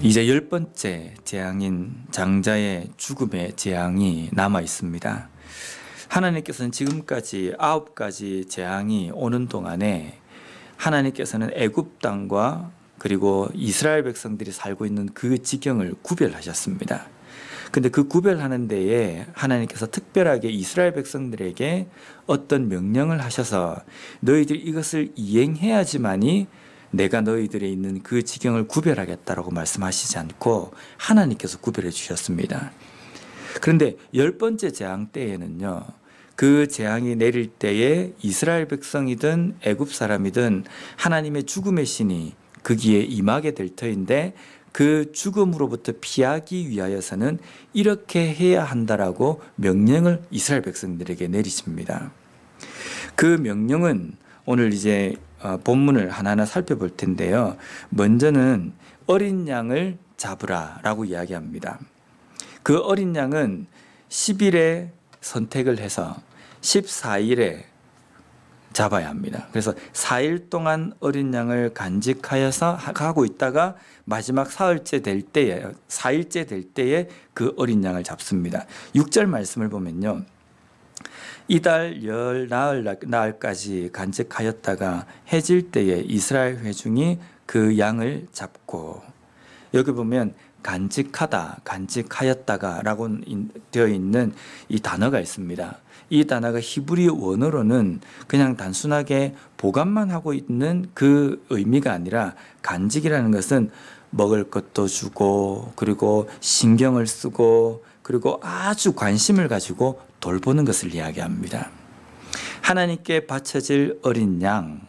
이제 10번째 재앙인 장자의 죽음의 재앙이 남아 있습니다. 하나님께서는 지금까지 9가지 재앙이 오는 동안에 하나님께서는 애굽 땅과 그리고 이스라엘 백성들이 살고 있는 그 지경을 구별하셨습니다. 근데 그 구별하는 데에 하나님께서 특별하게 이스라엘 백성들에게 어떤 명령을 하셔서 너희들이 이것을 이행해야지만이 내가 너희들에 있는 그 지경을 구별하겠다라고 말씀하시지 않고 하나님께서 구별해 주셨습니다. 그런데 10번째 재앙 때에는요, 그 재앙이 내릴 때에 이스라엘 백성이든 애굽 사람이든 하나님의 죽음의 신이 거기에 임하게 될 터인데 그 죽음으로부터 피하기 위하여서는 이렇게 해야 한다라고 명령을 이스라엘 백성들에게 내리십니다. 그 명령은 오늘 이제 본문을 하나하나 살펴볼 텐데요. 먼저는 어린 양을 잡으라라고 이야기합니다. 그 어린 양은 10일에 선택을 해서 14일에 잡아야 합니다. 그래서 4일 동안 어린 양을 간직하여서 하고 있다가 마지막 사흘째 될 때에 4일째 될 때에 그 어린 양을 잡습니다. 6절 말씀을 보면요. 이달 열 나흘까지 간직하였다가 해질 때에 이스라엘 회중이 그 양을 잡고, 여기 보면 간직하다, 간직하였다가 라고 되어 있는 이 단어가 있습니다. 이 단어가 히브리 원어로는 그냥 단순하게 보관만 하고 있는 그 의미가 아니라, 간직이라는 것은 먹을 것도 주고 그리고 신경을 쓰고 그리고 아주 관심을 가지고 돌보는 것을 이야기합니다. 하나님께 바쳐질 어린 양,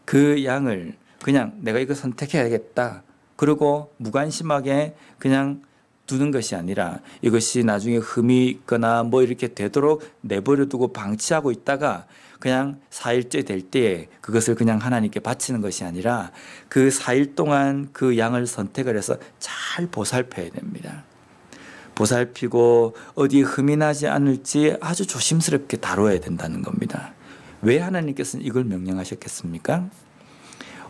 그 양을 그냥 내가 이거 선택해야겠다 그리고 무관심하게 그냥 두는 것이 아니라, 이것이 나중에 흠이 있거나 뭐 이렇게 되도록 내버려 두고 방치하고 있다가 그냥 4일째 될 때에 그것을 그냥 하나님께 바치는 것이 아니라, 그 4일 동안 그 양을 선택을 해서 잘 보살펴야 됩니다. 보살피고 어디 흠이 나지 않을지 아주 조심스럽게 다뤄야 된다는 겁니다. 왜 하나님께서는 이걸 명령하셨겠습니까?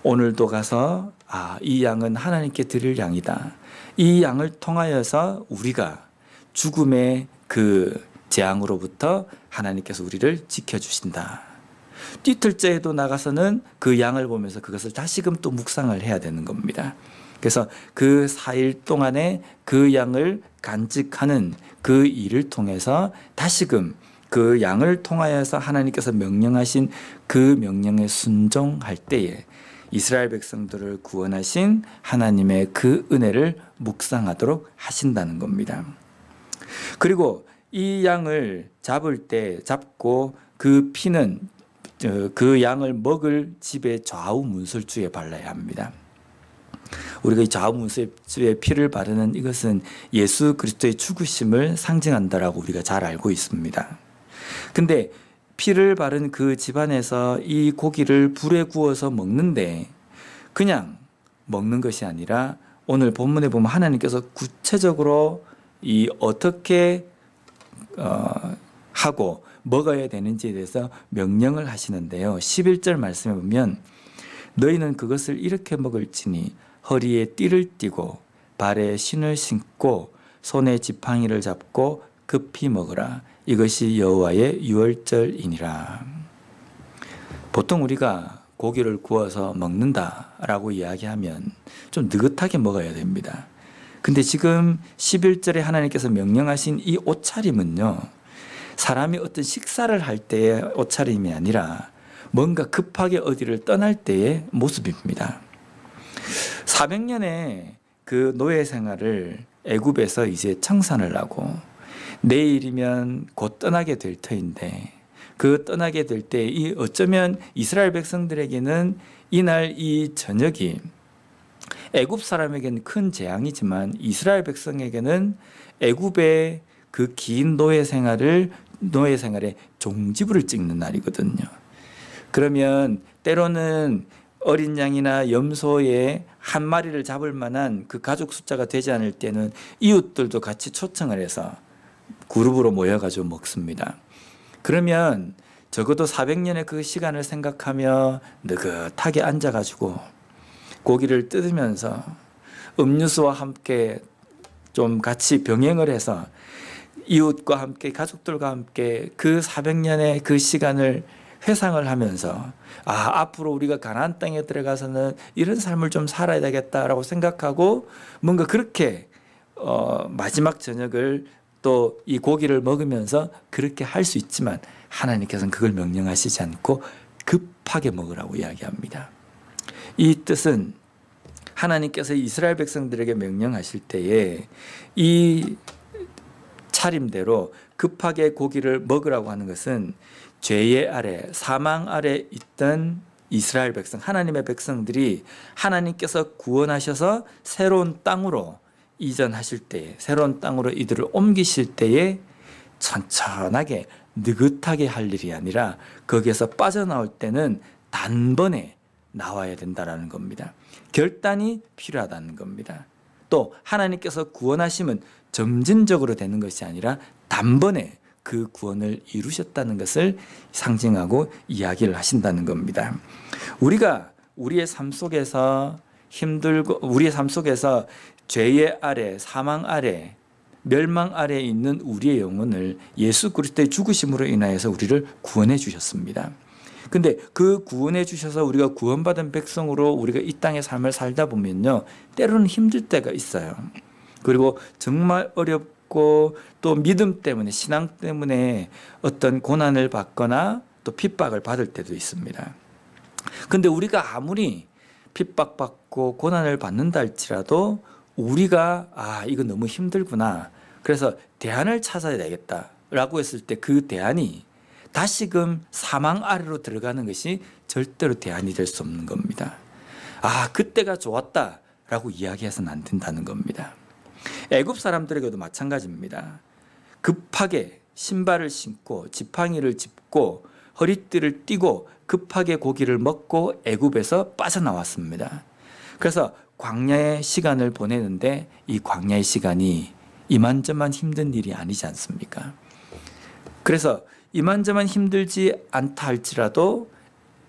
오늘도 가서 이 양은 하나님께 드릴 양이다. 이 양을 통하여서 우리가 죽음의 그 재앙으로부터 하나님께서 우리를 지켜주신다. 뒤틀째에도 나가서는 그 양을 보면서 그것을 다시금 또 묵상을 해야 되는 겁니다. 그래서 그 4일 동안에 그 양을 간직하는 그 일을 통해서 다시금 그 양을 통하여서 하나님께서 명령하신 그 명령에 순종할 때에 이스라엘 백성들을 구원하신 하나님의 그 은혜를 묵상하도록 하신다는 겁니다. 그리고 이 양을 잡고 그 피는 그 양을 먹을 집의 좌우 문설주에 발라야 합니다. 우리가 이 좌우 문설주에 피를 바르는 이것은 예수 그리스도의 죽으심을 상징한다라고 우리가 잘 알고 있습니다. 근데 피를 바른 그 집안에서 이 고기를 불에 구워서 먹는데 그냥 먹는 것이 아니라, 오늘 본문에 보면 하나님께서 구체적으로 이 어떻게 하고 먹어야 되는지에 대해서 명령을 하시는데요. 11절 말씀에 보면 너희는 그것을 이렇게 먹을지니 허리에 띠를 띠고 발에 신을 신고 손에 지팡이를 잡고 급히 먹으라. 이것이 여호와의 유월절이니라. 보통 우리가 고기를 구워서 먹는다라고 이야기하면 좀 느긋하게 먹어야 됩니다. 근데 지금 11절에 하나님께서 명령하신 이 옷차림은요, 사람이 어떤 식사를 할 때의 옷차림이 아니라 뭔가 급하게 어디를 떠날 때의 모습입니다. 400년의 그 노예 생활을 애굽에서 이제 청산을 하고 내일이면 곧 떠나게 될 터인데, 그 떠나게 될 때 이 어쩌면 이스라엘 백성들에게는 이날 이 저녁이 애굽 사람에게는 큰 재앙이지만 이스라엘 백성에게는 애굽의 그 긴 노예 생활의 종지부를 찍는 날이거든요. 그러면 때로는 어린 양이나 염소의 한 마리를 잡을 만한 그 가족 숫자가 되지 않을 때는 이웃들도 같이 초청을 해서 그룹으로 모여가지고 먹습니다. 그러면 적어도 400년의 그 시간을 생각하며 느긋하게 앉아가지고 고기를 뜯으면서 음료수와 함께 좀 같이 병행을 해서 이웃과 함께 가족들과 함께 그 400년의 그 시간을 회상을 하면서 앞으로 우리가 가나안 땅에 들어가서는 이런 삶을 좀 살아야 되겠다라고 생각하고 뭔가 그렇게 마지막 저녁을 또 이 고기를 먹으면서 그렇게 할 수 있지만 하나님께서는 그걸 명령하시지 않고 급하게 먹으라고 이야기합니다. 이 뜻은 하나님께서 이스라엘 백성들에게 명령하실 때에 이 차림대로 급하게 고기를 먹으라고 하는 것은 죄의 아래, 사망 아래 있던 이스라엘 백성, 하나님의 백성들이 하나님께서 구원하셔서 새로운 땅으로 이전하실 때에, 새로운 땅으로 이들을 옮기실 때에 천천하게 느긋하게 할 일이 아니라 거기에서 빠져나올 때는 단번에 나와야 된다는 겁니다. 결단이 필요하다는 겁니다. 또 하나님께서 구원하심은 점진적으로 되는 것이 아니라 단번에 그 구원을 이루셨다는 것을 상징하고 이야기를 하신다는 겁니다. 우리가 우리의 삶 속에서 힘들고 우리의 삶 속에서 죄의 아래, 사망 아래, 멸망 아래에 있는 우리의 영혼을 예수 그리스도의 죽으심으로 인하여서 우리를 구원해 주셨습니다. 근데 그 구원해 주셔서 우리가 구원받은 백성으로 우리가 이 땅의 삶을 살다 보면요, 때로는 힘들 때가 있어요. 그리고 정말 어렵고 또 믿음 때문에, 신앙 때문에 어떤 고난을 받거나 또 핍박을 받을 때도 있습니다. 근데 우리가 아무리 핍박받고 고난을 받는다 할지라도 우리가 이거 너무 힘들구나, 그래서 대안을 찾아야 되겠다라고 했을 때 그 대안이 다시금 사망 아래로 들어가는 것이 절대로 대안이 될 수 없는 겁니다. 그때가 좋았다라고 이야기해서는 안 된다는 겁니다. 애굽 사람들에게도 마찬가지입니다. 급하게 신발을 신고 지팡이를 짚고 허리띠를 띠고 급하게 고기를 먹고 애굽에서 빠져나왔습니다. 그래서 광야의 시간을 보내는데 이 광야의 시간이 이만저만 힘든 일이 아니지 않습니까? 그래서 이만저만 힘들지 않다 할지라도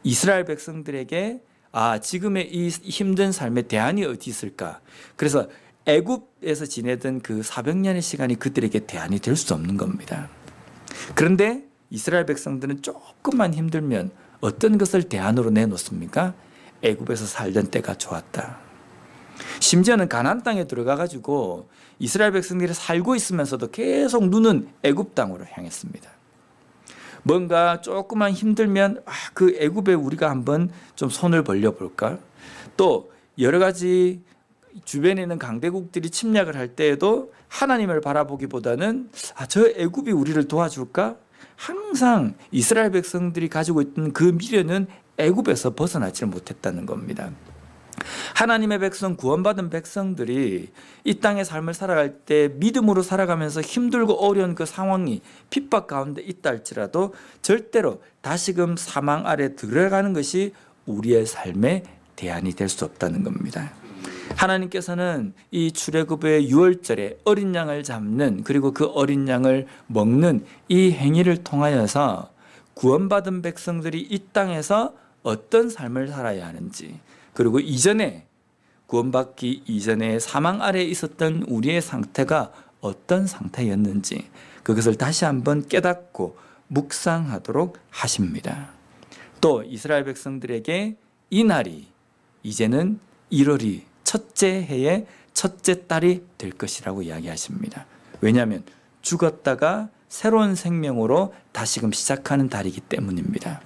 이스라엘 백성들에게 지금의 이 힘든 삶의 대안이 어디 있을까? 그래서 애굽에서 지내던 그 400년의 시간이 그들에게 대안이 될 수 없는 겁니다. 그런데 이스라엘 백성들은 조금만 힘들면 어떤 것을 대안으로 내놓습니까? 애굽에서 살던 때가 좋았다. 심지어는 가나안 땅에 들어가 가지고 이스라엘 백성들이 살고 있으면서도 계속 눈은 애굽 땅으로 향했습니다. 뭔가 조금만 힘들면 그 애굽에 우리가 한번 좀 손을 벌려볼까? 또 여러 가지 주변에 있는 강대국들이 침략을 할 때에도 하나님을 바라보기보다는 저 애굽이 우리를 도와줄까? 항상 이스라엘 백성들이 가지고 있던 그 미련은 애굽에서 벗어나지를 못했다는 겁니다. 하나님의 백성, 구원받은 백성들이 이 땅의 삶을 살아갈 때 믿음으로 살아가면서 힘들고 어려운 그 상황이 핍박 가운데 있다 할지라도 절대로 다시금 사망 아래 들어가는 것이 우리의 삶의 대안이 될 수 없다는 겁니다. 하나님께서는 이 출애굽의 유월절에 어린 양을 잡는, 그리고 그 어린 양을 먹는 이 행위를 통하여서 구원받은 백성들이 이 땅에서 어떤 삶을 살아야 하는지, 그리고 이전에 구원받기 이전에 사망 아래에 있었던 우리의 상태가 어떤 상태였는지 그것을 다시 한번 깨닫고 묵상하도록 하십니다. 또 이스라엘 백성들에게 이 날이 이제는 1월이 첫째 해의 첫째 달이 될 것이라고 이야기하십니다. 왜냐하면 죽었다가 새로운 생명으로 다시금 시작하는 달이기 때문입니다.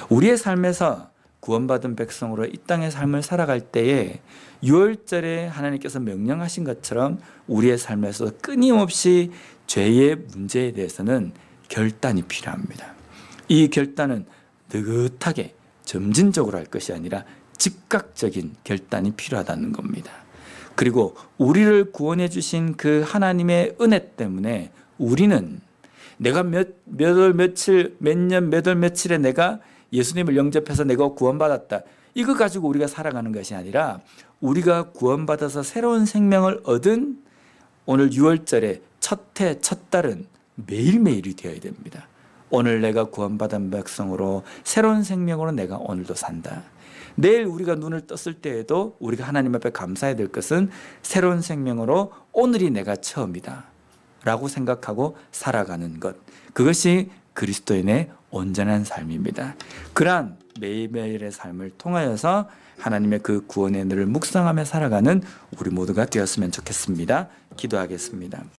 우리의 삶에서 구원받은 백성으로 이 땅의 삶을 살아갈 때에 유월절에 하나님께서 명령하신 것처럼 우리의 삶에서 끊임없이 죄의 문제에 대해서는 결단이 필요합니다. 이 결단은 느긋하게 점진적으로 할 것이 아니라 즉각적인 결단이 필요하다는 겁니다. 그리고 우리를 구원해 주신 그 하나님의 은혜 때문에 우리는 내가 몇 월 며칠, 몇 년, 몇 월 며칠에 내가 예수님을 영접해서 내가 구원받았다, 이거 가지고 우리가 살아가는 것이 아니라 우리가 구원받아서 새로운 생명을 얻은 오늘 6월절의 첫 해, 첫 달은 매일매일이 되어야 됩니다. 오늘 내가 구원받은 백성으로 새로운 생명으로 내가 오늘도 산다. 내일 우리가 눈을 떴을 때에도 우리가 하나님 앞에 감사해야 될 것은 새로운 생명으로 오늘이 내가 처음이다 라고 생각하고 살아가는 것, 그것이 그리스도인의 온전한 삶입니다. 그러한 매일매일의 삶을 통하여서 하나님의 그 구원의 은혜를 묵상하며 살아가는 우리 모두가 되었으면 좋겠습니다. 기도하겠습니다.